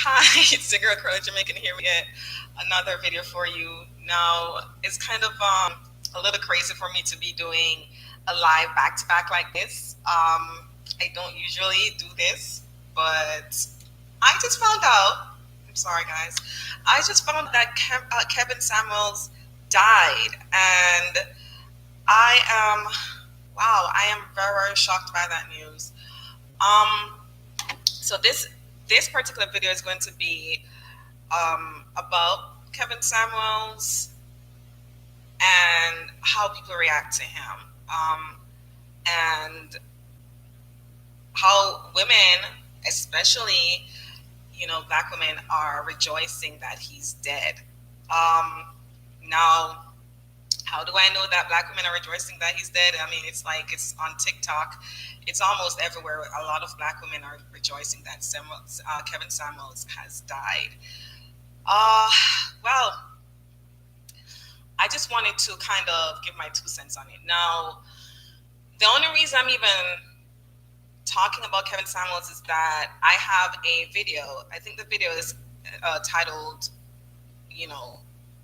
Hi, it's the girl Curly Jamaican here with yet another video for you. Now, it's kind of a little crazy for me to be doing a live back to back like this. I don't usually do this, but I just found out. I'm sorry, guys. I just found that Kevin Samuels died, and I am wow. I am very very shocked by that news. Um, so this particular video is going to be about Kevin Samuels and how people react to him, and how women, especially black women, are rejoicing that he's dead. Um, Now, how do I know that black women are rejoicing that he's dead? I mean, it's like it's on TikTok. It's almost everywhere. A lot of black women are rejoicing that Kevin Samuels has died. Uh, well, I just wanted to kind of give my 2 cents on it. Now, the only reason I'm even talking about Kevin Samuels is that I have a video. I think the video is titled, you know,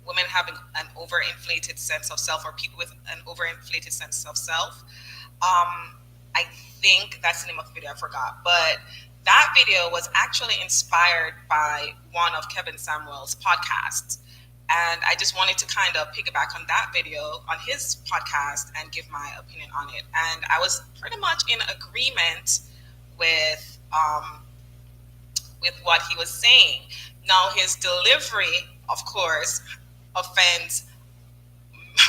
women having an overinflated sense of self, or people with an overinflated sense of self. I think that's the name of the video. I forgot. But that video was actually inspired by one of Kevin Samuels' podcasts. And I just wanted to kind of piggyback on that video on his podcast and give my opinion on it. And I was pretty much in agreement with what he was saying. Now, his delivery, of course, offends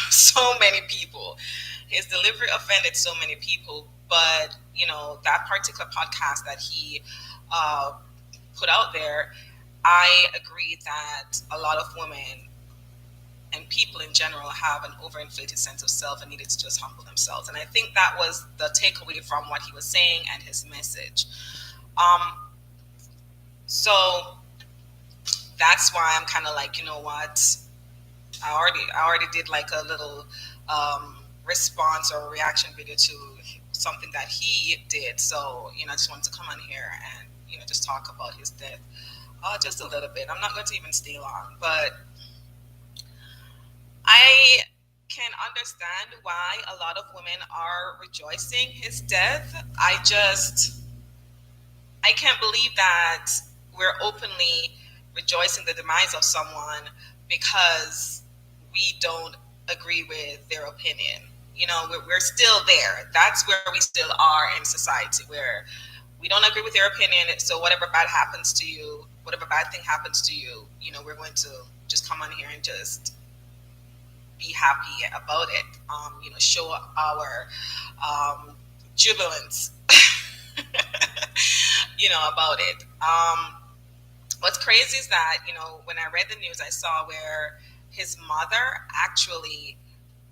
so many people. His delivery offended so many people, but that particular podcast that he put out there, I agree that a lot of women and people in general have an overinflated sense of self and needed to just humble themselves. And I think that was the takeaway from what he was saying and his message. So that's why I'm kind of like, you know what? I already did like a little response or reaction video to something that he did. So I just wanted to come on here and just talk about his death just a little bit. I'm not going to even stay long, but I can understand why a lot of women are rejoicing his death. I can't believe that we're openly rejoicing the demise of someone because we don't agree with their opinion. We're still there. That's where we still are in society, where we don't agree with their opinion. So whatever bad happens to you, whatever bad thing happens to you, we're going to just come on here and just be happy about it. Show our jubilance, about it. What's crazy is that, when I read the news, I saw where his mother actually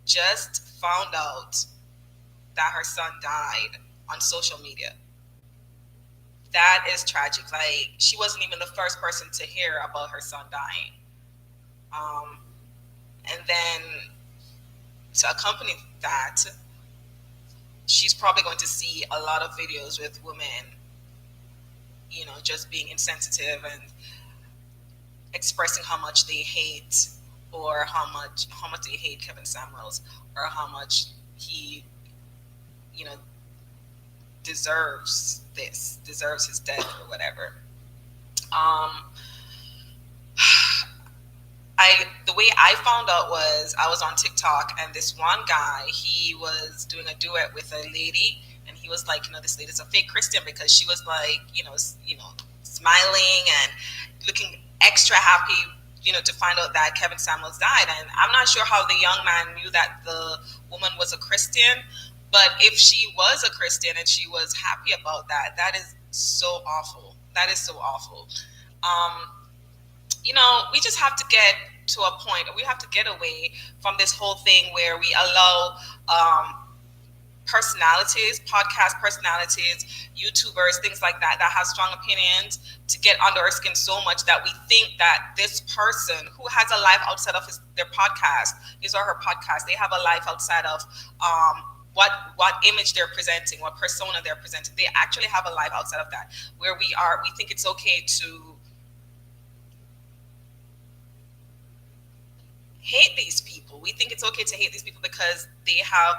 just found out that her son died on social media. That is tragic. Like, she wasn't even the first person to hear about her son dying. And then to accompany that, she's probably going to see a lot of videos with women, just being insensitive and expressing how much they hate, or how much they hate Kevin Samuels, or how much he, deserves his death or whatever. The way I found out was I was on TikTok, and this one guy, he was doing a duet with a lady, and he was like, this lady's a fake Christian, because she was like, smiling and looking extra happy, to find out that Kevin Samuels died. And I'm not sure how the young man knew that the woman was a Christian, but if she was a Christian and she was happy about that, that is so awful. That is so awful. We just have to get to a point, we have to get away from this whole thing where we allow personalities, podcast personalities, YouTubers, things like that have strong opinions to get under our skin so much that we think that this person who has a life outside of their podcast, his or her podcast, they have a life outside of what image they're presenting, what persona they're presenting. They actually have a life outside of that, where we think it's okay to hate these people. We think it's okay to hate these people because they have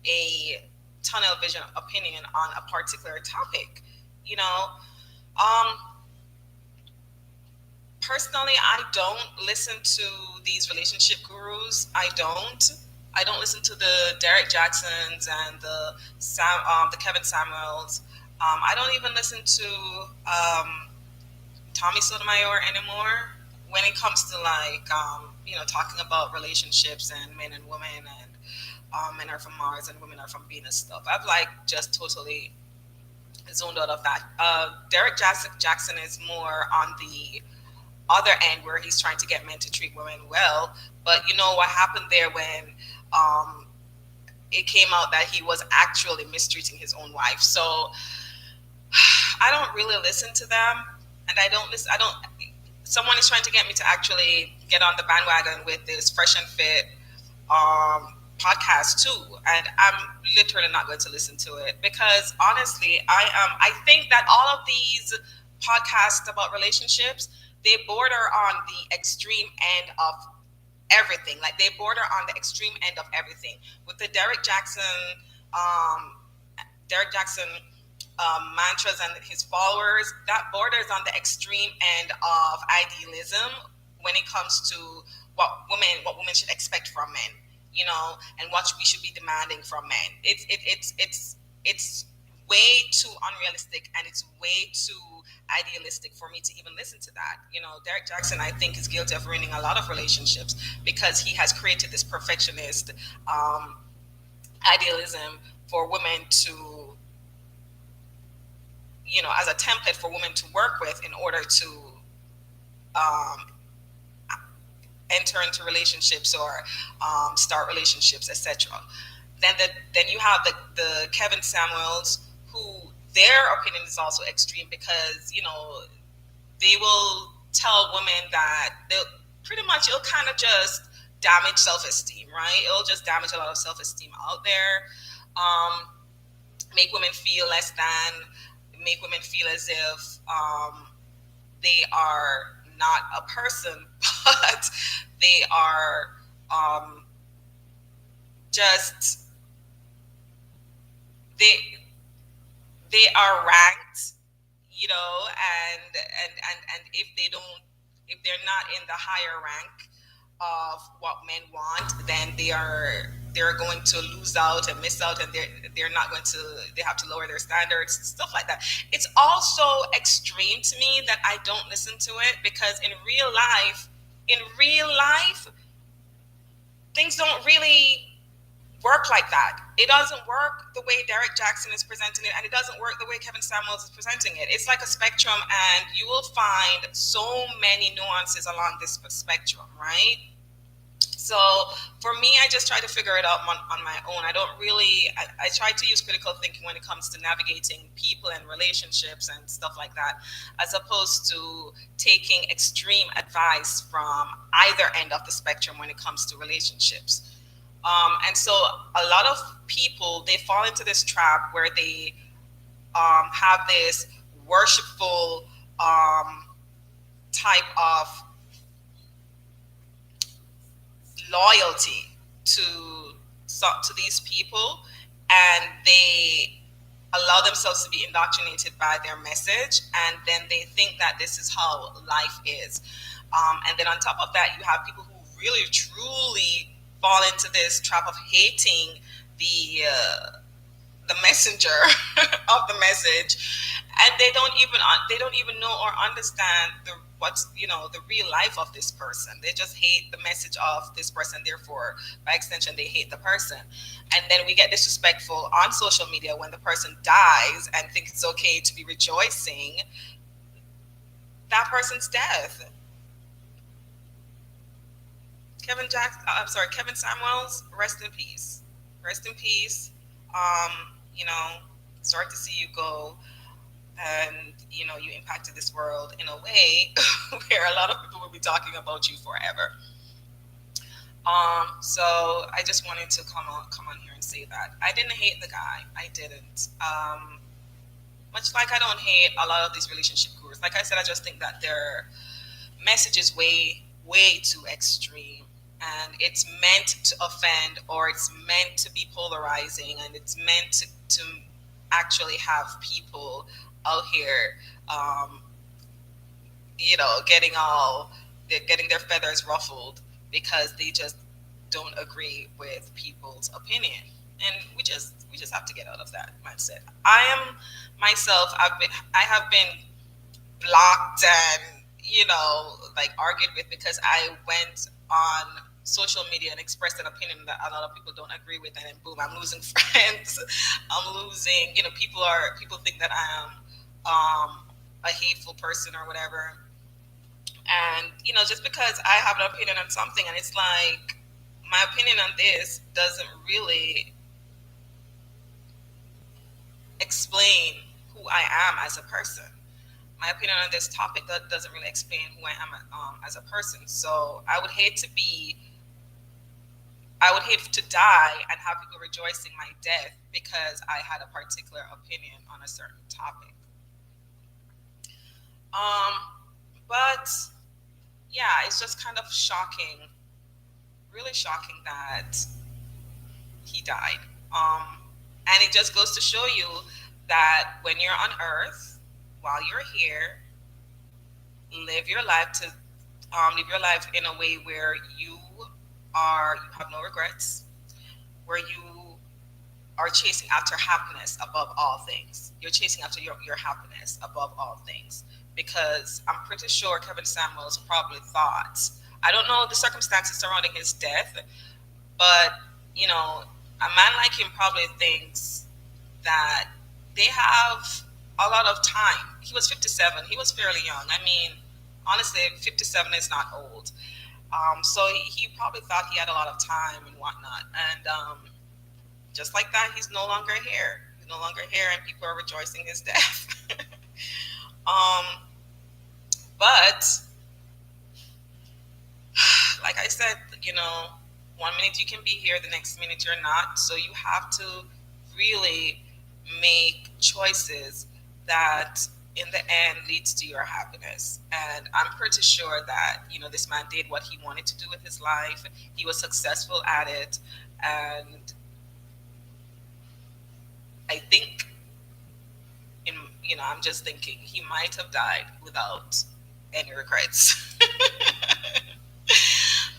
a tunnel vision opinion on a particular topic. You know, um, personally, I don't listen to these relationship gurus. I don't. I don't listen to the Derek Jacksons and the Kevin Samuels. I don't even listen to Tommy Sotomayor anymore when it comes to like talking about relationships and men and women and men are from Mars and women are from Venus stuff. I've like just totally zoned out of that. Jackson is more on the other end where he's trying to get men to treat women well. But you know what happened there when um, it came out that he was actually mistreating his own wife. So I don't really listen to them, and I don't listen. I don't. Someone is trying to get me to actually get on the bandwagon with this Fresh and Fit podcast too, and I'm literally not going to listen to it because honestly, I think that all of these podcasts about relationships, they border on the extreme end of everything. Like they border on the extreme end of everything. With the um, Derek Jackson mantras and his followers, that borders on the extreme end of idealism when it comes to what women should expect from men, and what we should be demanding from men. It's way too unrealistic and it's way too idealistic for me to even listen to that. Derek Jackson, I think, is guilty of ruining a lot of relationships because he has created this perfectionist idealism for women to, as a template for women to work with in order to um, enter into relationships or start relationships, etc. Then you have the Kevin Samuels, who their opinion is also extreme because they will tell women that they'll pretty much, it'll kind of just damage self-esteem, right? It'll just damage a lot of self-esteem out there. Make women feel less than, make women feel as if they are not a person, but they are just they are ranked, and if they're not in the higher rank of what men want, then they're going to lose out and miss out, and they're not going to, they have to lower their standards, stuff like that. It's also extreme to me that I don't listen to it because in real life things don't really work like that. It doesn't work the way Derek Jackson is presenting it, and it doesn't work the way Kevin Samuels is presenting it. It's like a spectrum, and you will find so many nuances along this spectrum, right? So for me, I just try to figure it out on my own. I try to use critical thinking when it comes to navigating people and relationships and stuff like that, as opposed to taking extreme advice from either end of the spectrum when it comes to relationships. And so a lot of people, they fall into this trap where they have this worshipful type of loyalty to these people, and they allow themselves to be indoctrinated by their message, and then they think that this is how life is. And then on top of that, you have people who really truly fall into this trap of hating the messenger of the message, and they don't even know or understand the real life of this person. They just hate the message of this person, therefore by extension they hate the person. And then we get disrespectful on social media when the person dies and think it's okay to be rejoicing that person's death. Kevin Samuels, rest in peace. Rest in peace. Sorry to see you go, and you impacted this world in a way where a lot of people will be talking about you forever. So I just wanted to come on here and say that I didn't hate the guy. I didn't. Much like I don't hate a lot of these relationship gurus. Like I said, I just think that their message is way way too extreme, and it's meant to offend, or it's meant to be polarizing, and it's meant to actually have people out here, um, getting their feathers ruffled because they just don't agree with people's opinion. And we just have to get out of that mindset. I am myself. I have been blocked and like argued with because I went on social media and expressed an opinion that a lot of people don't agree with, and then boom, I'm losing friends. I'm losing. People think that I am a hateful person or whatever, and just because I have an opinion on something, and it's like my opinion on this doesn't really explain who I am as a person. My opinion on this topic that doesn't really explain who I am as a person. So I would hate to die and have people rejoicing my death because I had a particular opinion on a certain topic. Um, but yeah, it's just kind of shocking, really shocking that he died. And it just goes to show you that when you're on Earth, while you're here, live your life to live your life in a way where you have no regrets, where you are chasing after happiness above all things. You're chasing after your happiness above all things. Because I'm pretty sure Kevin Samuels probably thought, I don't know the circumstances surrounding his death, but a man like him probably thinks that they have a lot of time. He was 57. He was fairly young. I mean, honestly, 57 is not old. So he probably thought he had a lot of time and whatnot. And just like that, he's no longer here. He's no longer here, and people are rejoicing his death. um, but like I said, 1 minute you can be here, the next minute you're not. So you have to really make choices that in the end leads to your happiness. And I'm pretty sure that this man did what he wanted to do with his life. He was successful at it, and I think I'm just thinking he might have died without any regrets.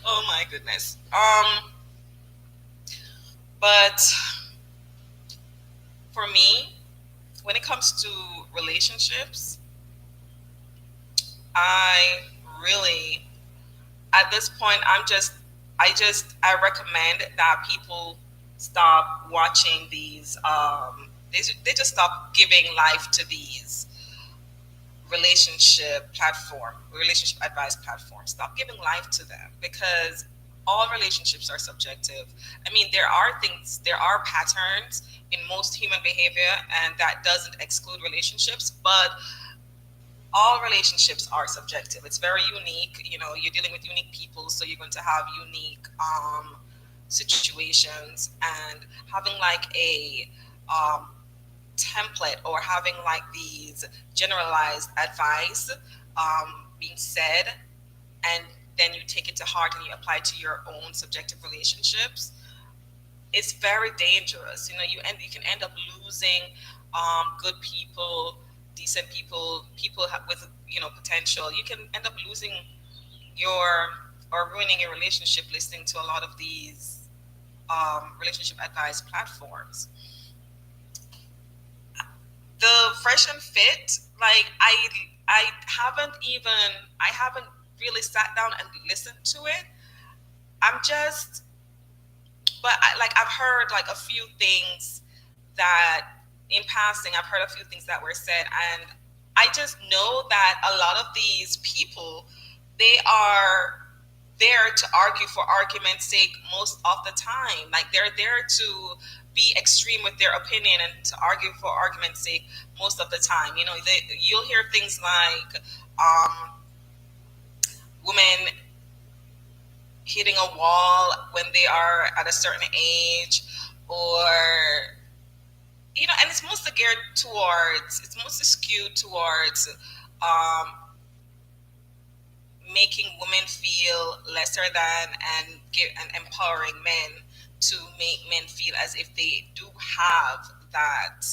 Oh my goodness. But for me, when it comes to relationships, I really, at this point, I recommend that people stop watching these. They just stop giving life to these relationship advice platforms. Stop giving life to them, because all relationships are subjective. I mean, there are patterns in most human behavior, and that doesn't exclude relationships, but all relationships are subjective. It's very unique. You're dealing with unique people, so you're going to have unique situations, and having like a template, or having like these generalized advice being said, and then you take it to heart and you apply it to your own subjective relationships, it's very dangerous. You can end up losing good people, decent people, with potential. You can end up losing your or ruining your relationship listening to a lot of these relationship advice platforms. The Fresh and Fit, like I haven't really sat down and listened to it. I'm just but I've heard like a few things that in passing, I've heard a few things that were said, and I just know that a lot of these people, they are there to argue for argument's sake most of the time. Like, they're there to be extreme with their opinion and to argue for argument's sake most of the time. You'll hear things like women hitting a wall when they are at a certain age, or and it's mostly skewed towards um, making women feel lesser than, and empowering men to make men feel as if they do have that,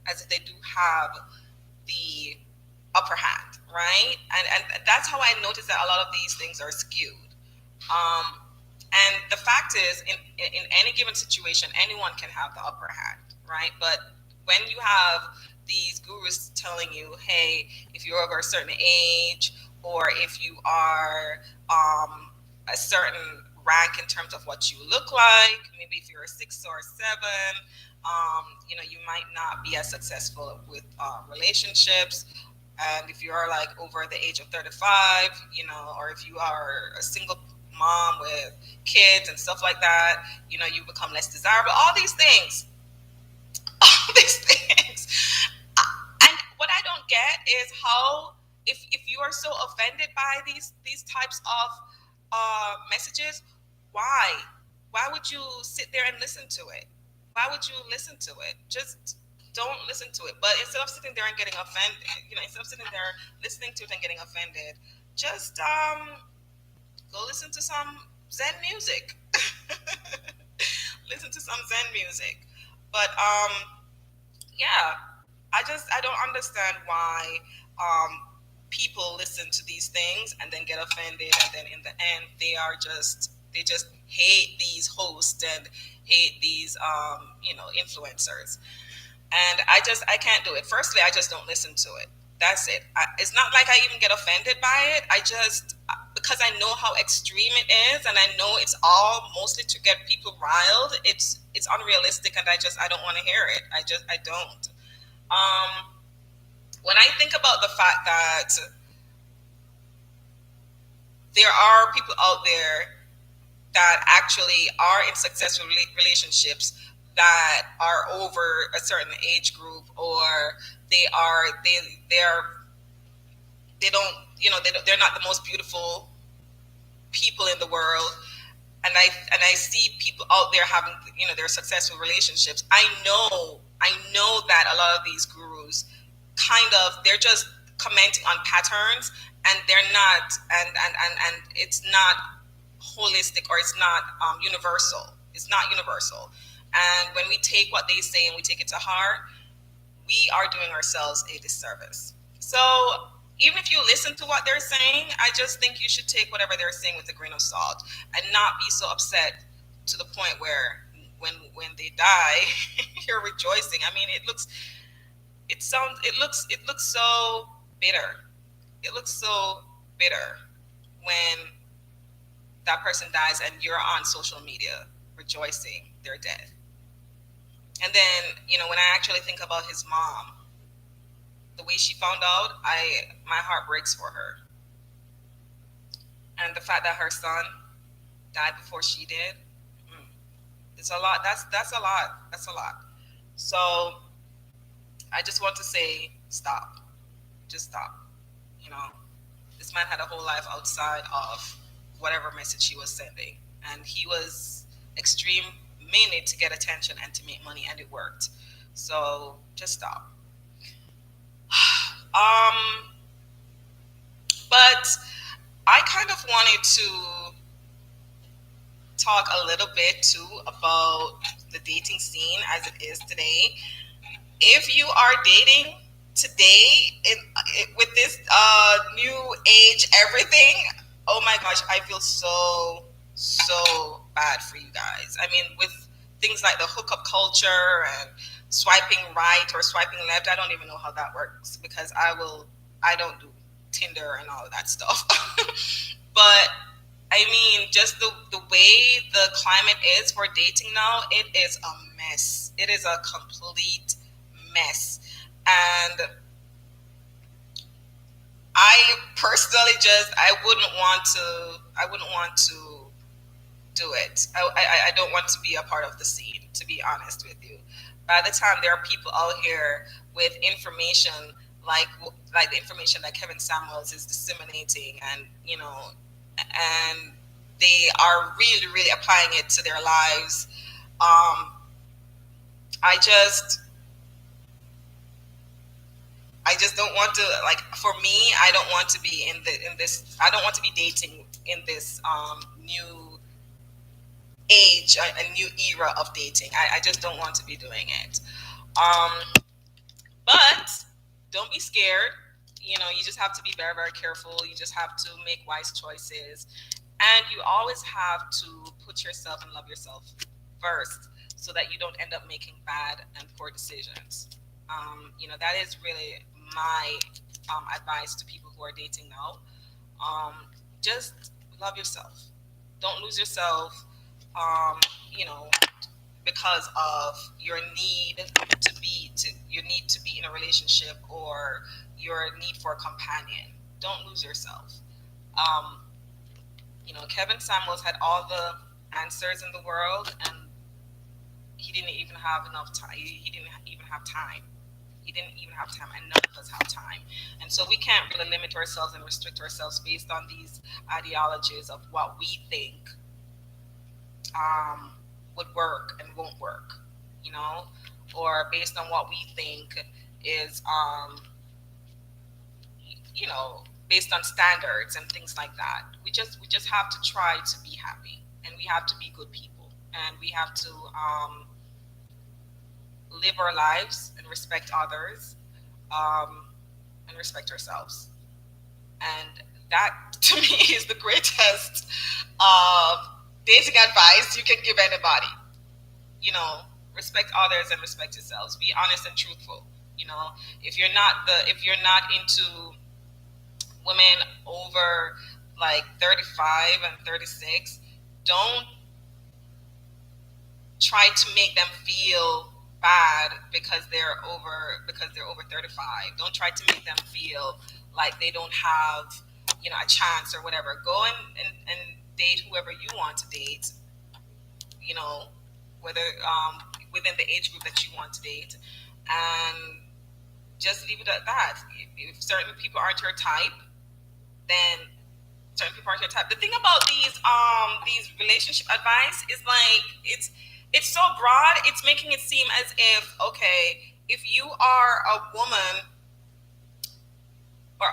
as if they do have the upper hand, right? And that's how I noticed that a lot of these things are skewed. Um, and the fact is, in any given situation, anyone can have the upper hand, right? But when you have these gurus telling you, hey, if you're over a certain age, or if you are a certain rank in terms of what you look like, maybe if you're a 6 or a 7, you might not be as successful with relationships. And if you are like over the age of 35, or if you are a single mom with kids and stuff like that, you become less desirable. All these things, all these things. And what I don't get is how, if you are so offended by these types of messages, why? Why would you sit there and listen to it? Why would you listen to it? Just don't listen to it. But instead of sitting there and getting offended, instead of sitting there listening to it and getting offended, just go listen to some Zen music. Listen to some Zen music. But yeah, I don't understand why people listen to these things and then get offended, and then in the end they just hate these hosts and hate these influencers. And I can't do it. Firstly, I just don't listen to it. That's it. It's not like I even get offended by it. I just, because I know how extreme it is, and I know it's all mostly to get people riled. It's unrealistic, and I don't want to hear it. I don't. When I think about the fact that there are people out there that actually are in successful relationships that are over a certain age group, or they don't, they're not the most beautiful people in the world, and I see people out there having, their successful relationships. I know that a lot of these gurus they're just commenting on patterns, and they're not, and it's not holistic, or it's not universal. It's not universal. And when we take what they say and we take it to heart, we are doing ourselves a disservice. So even if you listen to what they're saying, I just think you should take whatever they're saying with a grain of salt, and not be so upset to the point where when they die, you're rejoicing. I mean, it looks so bitter. It looks so bitter when that person dies and you're on social media rejoicing their death. And then, when I actually think about his mom, the way she found out, my heart breaks for her. And the fact that her son died before she did, it's a lot. That's a lot. That's a lot. So I just want to say, stop. Just stop. This man had a whole life outside of whatever message he was sending, and he was extreme mainly to get attention and to make money, and it worked. So just stop. But I kind of wanted to talk a little bit too about the dating scene as it is today. If you are dating today with this new age everything, oh my gosh, I feel so bad for you guys. I mean, with things like the hookup culture and swiping right or swiping left, I don't even know how that works, because I don't do Tinder and all of that stuff. But I mean, just the way the climate is for dating now, it is a mess. It is a complete mess. And I personally I wouldn't want to do it. I don't want to be a part of the scene, to be honest with you. By the time there are people out here with information like the information that Kevin Samuels is disseminating, and they are really applying it to their lives. I I just don't want to, like, for me, I don't want to be in this. I don't want to be dating in this new age, a new era of dating. I just don't want to be doing it. Um, but don't be scared. You know, you just have to be very, very careful. You just have to make wise choices. And you always have to put yourself and love yourself first so that you don't end up making bad and poor decisions. You know, that is really my advice to people who are dating now. Um, just love yourself. Don't lose yourself, um, you know, because of your need to be in a relationship or your need for a companion. Don't lose yourself. Um, you know, Kevin Samuels had all the answers in the world, and he didn't even have enough time. He didn't even have time. He didn't even have time, and none of us have time. And so we can't really limit ourselves and restrict ourselves based on these ideologies of what we think um, would work and won't work, you know, or based on what we think is, you know, based on standards and things like that. We just have to try to be happy, and we have to be good people, and we have to live our lives and respect others, um, and respect ourselves. And that to me is the greatest dating advice you can give anybody. You know, respect others and respect yourselves. Be honest and truthful. You know, if you're not into women over like 35 and 36, don't try to make them feel bad because they're over 35. Don't try to make them feel like they don't have, you know, a chance or whatever. Go and date whoever you want to date, you know, whether within the age group that you want to date, and just leave it at that. If certain people aren't your type, then certain people aren't your type. The thing about these relationship advice is like it's so broad. It's making it seem as if, okay, if you are a woman, or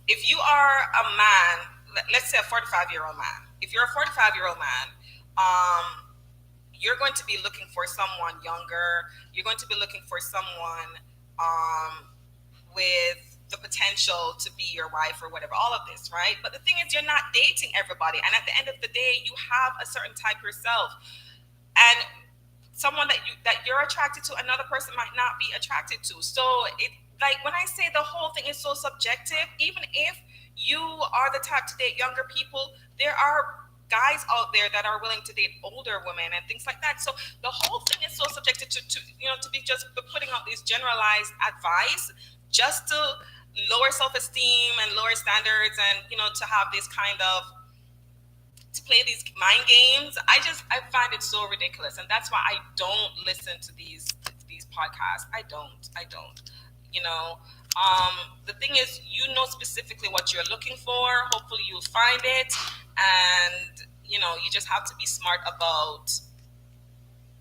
if you are a man, let's say a 45-year-old man. If you're a 45-year-old man, you're going to be looking for someone younger. You're going to be looking for someone with the potential to be your wife or whatever, all of this, right? But the thing is, you're not dating everybody. And at the end of the day, you have a certain type yourself. And someone that you're attracted to, another person might not be attracted to. So it, like, when I say the whole thing is so subjective, even if you are the type to date younger people, there are guys out there that are willing to date older women and things like that. So the whole thing is so subjective to you know, to be just putting out these generalized advice just to lower self-esteem and lower standards, and, you know, to have this kind of, to play these mind games. I find it so ridiculous, and that's why I don't listen to these podcasts. I don't. You know, the thing is, you know specifically what you're looking for. Hopefully, you'll find it, and, you know, you just have to be smart about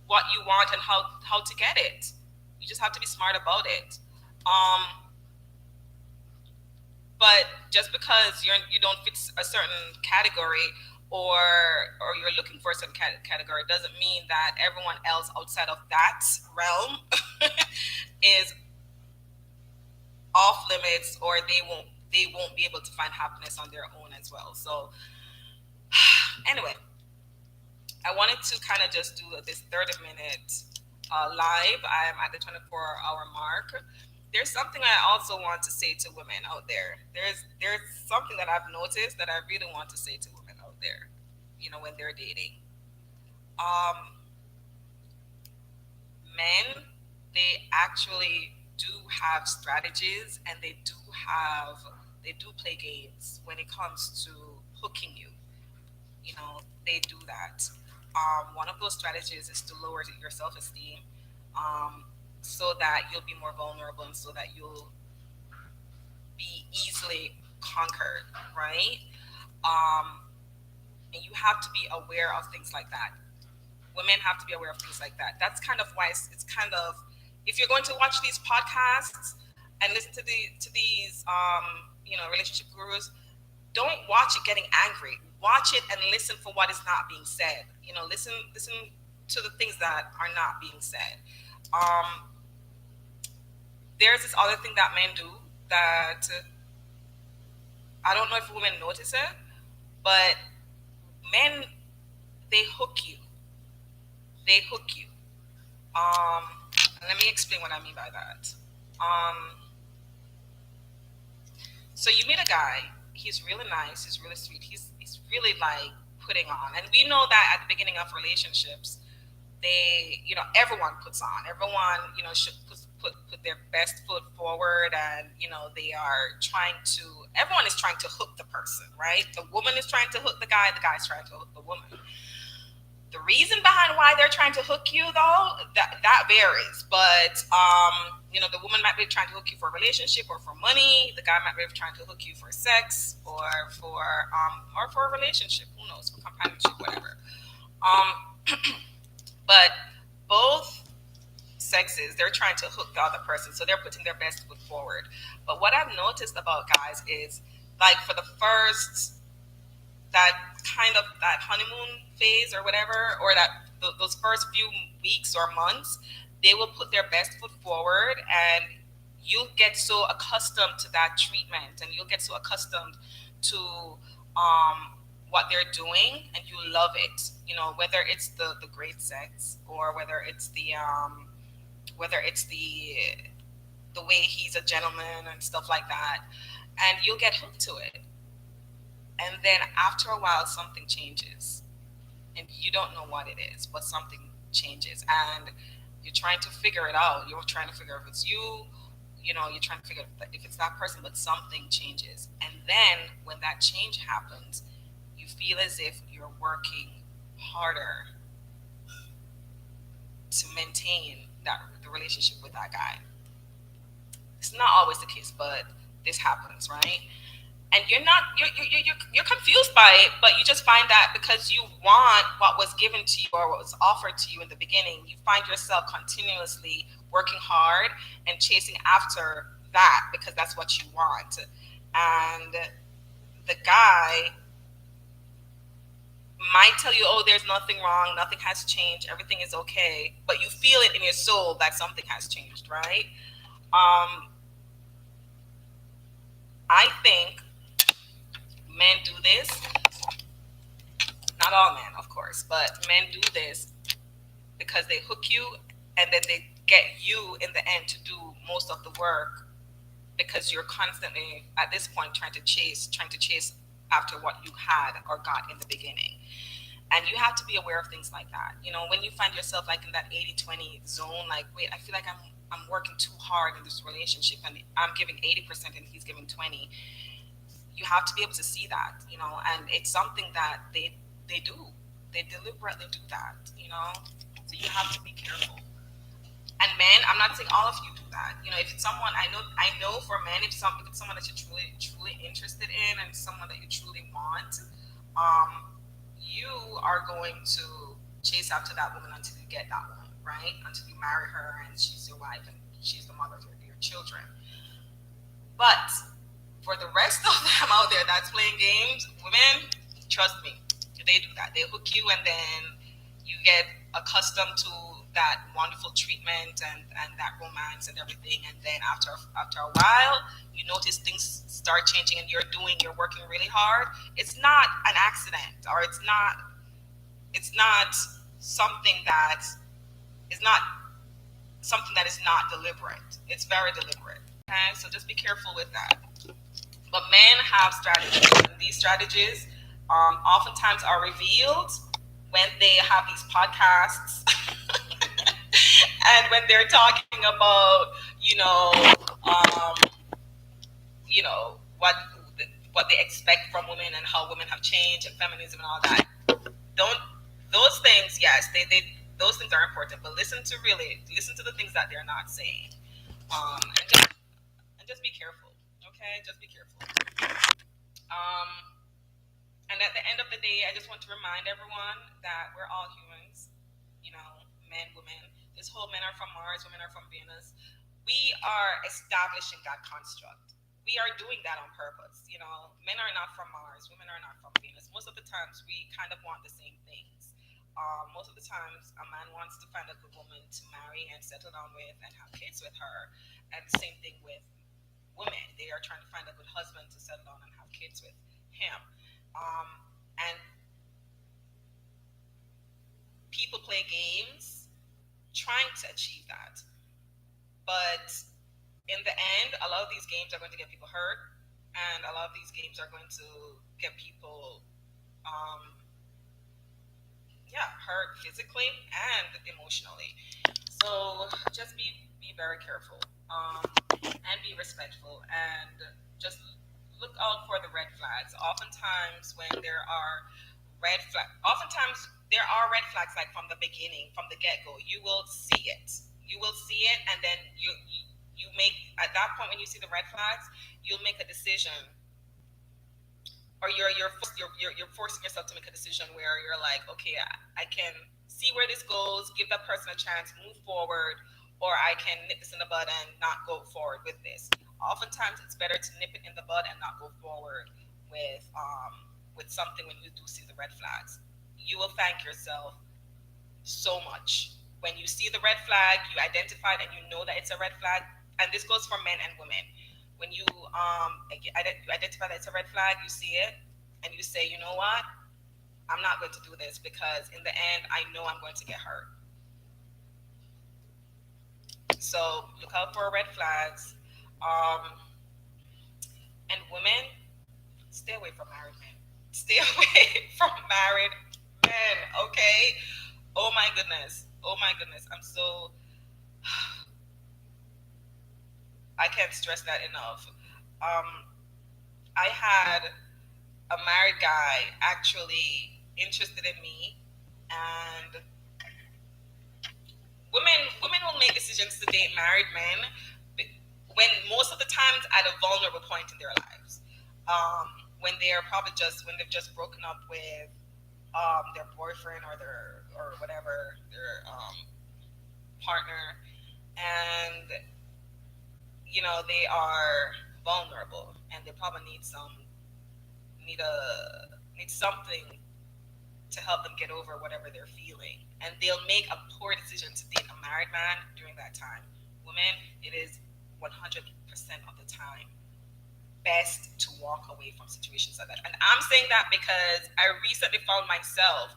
what you want and how to get it. You just have to be smart about it. But just because you don't fit a certain category, or you're looking for a certain category, doesn't mean that everyone else outside of that realm is off limits, or they won't be able to find happiness on their own as well. So anyway, I wanted to kind of just do this 30-minute live. I am at the 24-hour mark. There's something I also want to say to women out there. There's something that I've noticed that I really want to say to women out there, you know, when they're dating. Um, Men, they actually do have strategies, and they do play games when it comes to hooking you. You know, they do that. One of those strategies is to lower your self-esteem, um, so that you'll be more vulnerable, and so that you'll be easily conquered, right? Um, and you have to be aware of things like that. Women have to be aware of things like that. That's kind of why it's kind of, if you're going to watch these podcasts, and listen to these relationship gurus. Don't watch it getting angry. Watch it and listen for what is not being said. Listen to the things that are not being said. Um, there's this other thing that men do that I don't know if women notice it, but men, they hook you. They hook you. Um, Let me explain what I mean by that. Um, so you meet a guy. He's really nice. He's really sweet. He's really like putting on, and we know that at the beginning of relationships, everyone puts on. Everyone, should put their best foot forward, and they are trying to. Everyone is trying to hook the person, right? The woman is trying to hook the guy. The guy's trying to hook the woman. The reason behind why they're trying to hook you, though, that varies. But the woman might be trying to hook you for a relationship or for money. The guy might be trying to hook you for sex or for a relationship. Who knows? For companionship, whatever. But both sexes, they're trying to hook the other person, so they're putting their best foot forward. But what I've noticed about guys is, like, for the first that honeymoon phase or whatever, or those first few weeks or months, they will put their best foot forward, and you'll get so accustomed to that treatment, and you'll get so accustomed to what they're doing, and you love it. Whether it's the great sex, or whether it's the way he's a gentleman and stuff like that, and you'll get hooked to it. And then after a while, something changes, and you don't know what it is, but something changes, and you're trying to figure it out. You're trying to figure if it's you. You're trying to figure if it's that person, but something changes. And then when that change happens, you feel as if you're working harder to maintain the relationship with that guy. It's not always the case, but this happens, right? And you're confused by it, but you just find that because you want what was given to you or what was offered to you in the beginning, you find yourself continuously working hard and chasing after that because that's what you want. And the guy might tell you, oh, there's nothing wrong, nothing has changed, everything is okay, but you feel it in your soul that something has changed, right? I think men do this. Not all men, of course, but men do this because they hook you, and then they get you in the end to do most of the work, because you're constantly at this point trying to chase after what you had or got in the beginning. And you have to be aware of things like that. When you find yourself like in that 80-20 zone, like, wait, I feel like I'm working too hard in this relationship, and I'm giving 80% and he's giving 20. You have to be able to see that, and it's something that they do. They deliberately do that, So you have to be careful. And men, I'm not saying all of you do that. If it's someone I know for men, if it's someone that you're truly interested in, and someone that you truly want, you are going to chase after that woman until you get that woman, right? Until you marry her and she's your wife and she's the mother of your children. But for the rest of them out there that's playing games, women, trust me, they do that. They hook you, and then you get accustomed to that wonderful treatment and that romance and everything. And then after a while, you notice things start changing, and you're working really hard. It's not an accident, or it's not something that is not deliberate. It's very deliberate. Okay, so just be careful with that. But men have strategies, and these strategies oftentimes are revealed when they have these podcasts and when they're talking about, what they expect from women and how women have changed and feminism and all that. Don't Those things, yes, those things are important, but listen to the things that they're not saying, and just be careful. Okay, just be careful. Um, And at the end of the day, I just want to remind everyone that we're all humans, men, women. This whole men are from Mars, women are from Venus. we are establishing that construct. We are doing that on purpose. You know, men are not from Mars, women are not from Venus. Most of the times, we kind of want the same things. Most of the times, a man wants to find a good woman to marry and settle down with and have kids with her. And the same thing with women. They are trying to find a good husband to settle down and have kids with him. Um, and people play games trying to achieve that. But in the end, a lot of these games are going to get people hurt, and a lot of these games are going to get people, um, yeah, hurt physically and emotionally. So just be very careful, and be respectful, and just look out for the red flags. Oftentimes, when there are oftentimes there are red flags, like from the beginning, from the get go. You will see it. You will see it, and then you make, at that point when you see the red flags, you'll make a decision, or you're forcing yourself to make a decision where you're like, okay, I can see where this goes, give that person a chance, move forward, or I can nip this in the bud and not go forward with this. Oftentimes, it's better to nip it in the bud and not go forward with something when you do see the red flags. You will thank yourself so much when you see the red flag, you identify it, and you know that it's a red flag. And this goes for men and women. When you identify that it's a red flag, you see it, and you say, you know what, I'm not going to do this, because in the end, I know I'm going to get hurt. So look out for red flags. Um, and women, stay away from married men. Stay away from married men. Okay. Oh my goodness. Oh my goodness. I can't stress that enough. Um, I had a married guy actually interested in me, and women will make decisions to date married men when most of the times at a vulnerable point in their lives, when they're probably just when they've just broken up with their boyfriend or their or whatever their partner, and they are vulnerable, and they probably need something to help them get over whatever they're feeling, and they'll make a poor decision to date a married man during that time. Women, it is 100% of the time best to walk away from situations like that. And I'm saying that because I recently found myself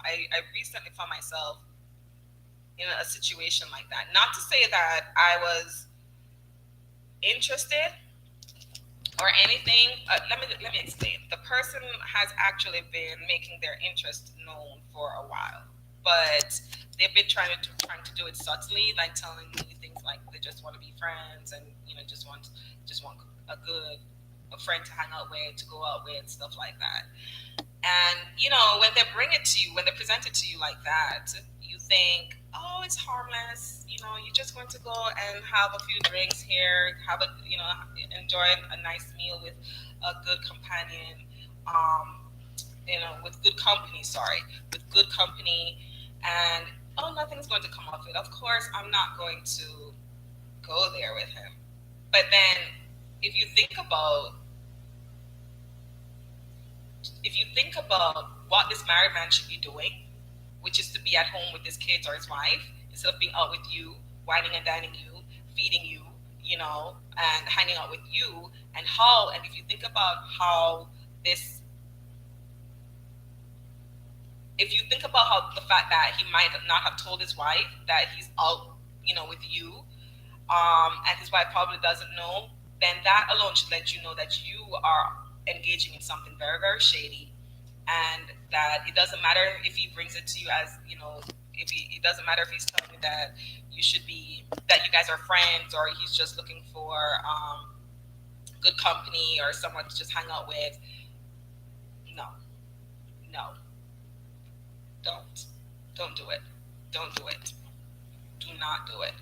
in a situation like that. Not to say that I was interested or anything. Let me explain. The person has actually been making their interest known for a while, but they've been trying to do it subtly, like telling me things like they just want to be friends, and just want a friend to hang out with, to go out with, stuff like that. And when they present it to you like that, you think, oh, it's harmless. You're just going to go and have a few drinks here, enjoy a nice meal with a good companion, with good company. Sorry, with good company, and oh, nothing's going to come of it. Of course, I'm not going to go there with him. But then, if you think about what this married man should be doing, which is to be at home with his kids or his wife, instead of being out with you, whining and dining you, feeding you, and hanging out with you, and if you think about this, if you think about how the fact that he might not have told his wife that he's out, with you, and his wife probably doesn't know, then that alone should let you know that you are engaging in something very, very shady, and that it doesn't matter if he brings it to you as, it doesn't matter if he's telling you that that you guys are friends, or he's just looking for good company or someone to just hang out with. No, no, don't do it. Don't do it. Do not do it.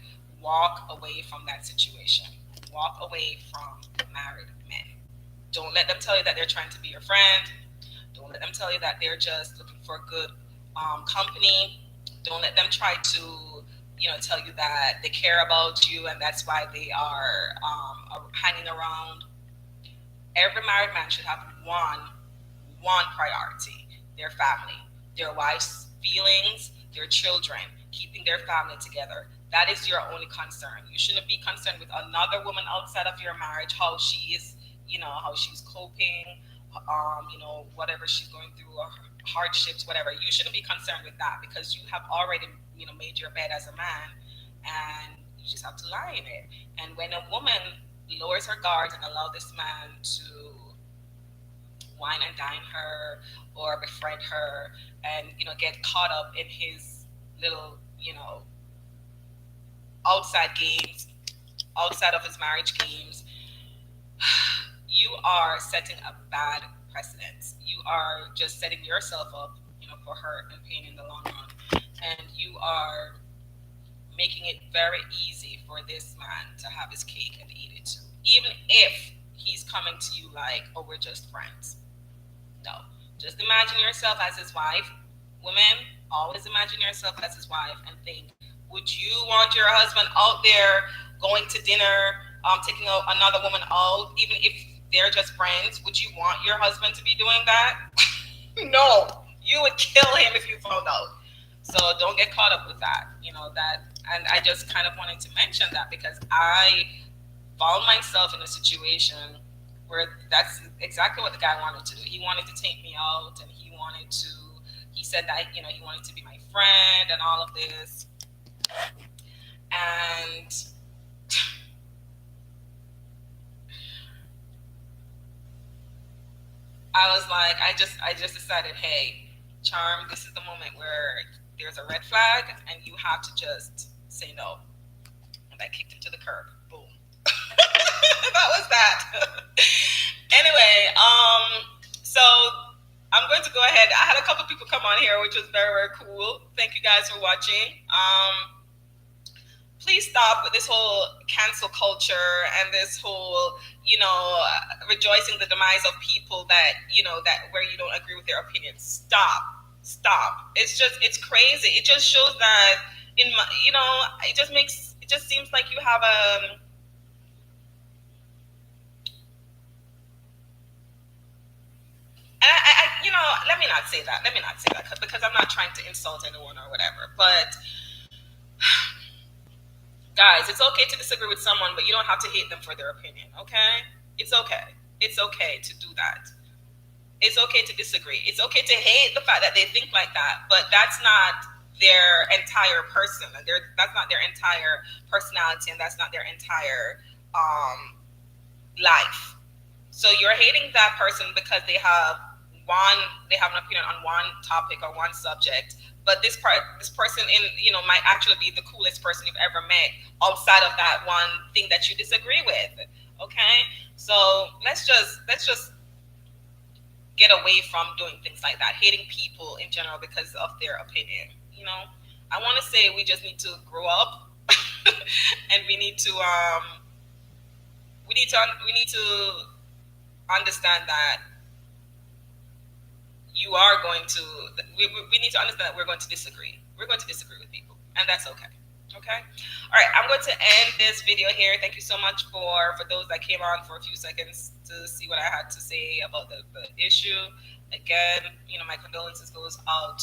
Walk away from that situation. Walk away from married men. Don't let them tell you that they're trying to be your friend. Don't let them tell you that they're just looking for good company. Don't let them try to tell you that they care about you and that's why they are hanging around. Every married man should have one priority: their family, their wife's feelings, their children, keeping their family together. That is your only concern. You shouldn't be concerned with another woman outside of your marriage, how she is, how she's coping, whatever she's going through, or hardships, whatever. You shouldn't be concerned with that because you have already, made your bed as a man, and you just have to lie in it. And when a woman lowers her guard and allow this man to wine and dine her or befriend her and get caught up in his little outside games, outside of his marriage games, you are setting a bad precedent. You are just setting yourself up, for hurt and pain in the long run, and you are making it very easy for this man to have his cake and eat it too, even if he's coming to you like, oh, we're just friends. No, just imagine yourself as his wife. Women, always imagine yourself as his wife and think, would you want your husband out there going to dinner, taking another woman out, even if they're just friends? Would you want your husband to be doing that? No, you would kill him if you found out. So don't get caught up with that. That, and I just kind of wanted to mention that because I found myself in a situation where that's exactly what the guy wanted to do. He wanted to take me out, and he said that, he wanted to be my friend and all of this. And I was like, I just decided, hey, Charm, this is the moment where there's a red flag and you have to just say no. And I kicked him to the curb. Boom. That was that. Anyway, so I'm going to go ahead. I had a couple people come on here, which was very, very cool. Thank you guys for watching. Please stop with this whole cancel culture and this whole, rejoicing the demise of people that, that where you don't agree with their opinions. Stop. It's crazy. It just shows that it just seems like you have a, and let me not say that. Because I'm not trying to insult anyone or whatever. But guys, it's okay to disagree with someone, but you don't have to hate them for their opinion. Okay? It's okay. It's okay to do that. It's okay to disagree. It's okay to hate the fact that they think like that, but that's not their entire person. That's not their entire personality, and that's not their entire life. So you're hating that person because they have an opinion on one topic or one subject, but this person might actually be the coolest person you've ever met outside of that one thing that you disagree with. Okay, so let's just get away from doing things like that, hating people in general because of their opinion. I want to say we just need to grow up, and we need to understand that we need to understand that we're going to disagree. We're going to disagree with people, and that's okay. Okay. All right. I'm going to end this video here. Thank you so much for those that came on for a few seconds to see what I had to say about the issue. Again, my condolences go out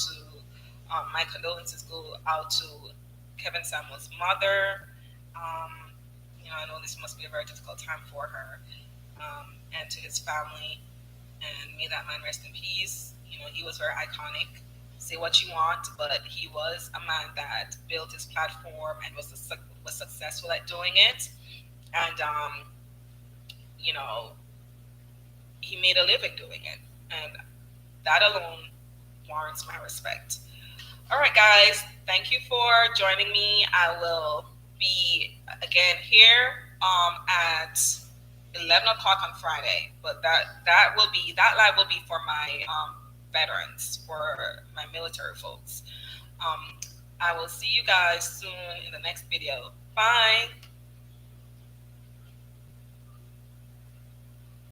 to Kevin Samuel's mother. I know this must be a very difficult time for her, and to his family. And may that man rest in peace. He was very iconic. Say what you want, but he was a man that built his platform and was successful at doing it. And he made a living doing it, and that alone warrants my respect. All right, guys, thank you for joining me. I will be again here at 11 o'clock on Friday, but that live will be for my veterans, for my military folks. I will see you guys soon in the next video. Bye.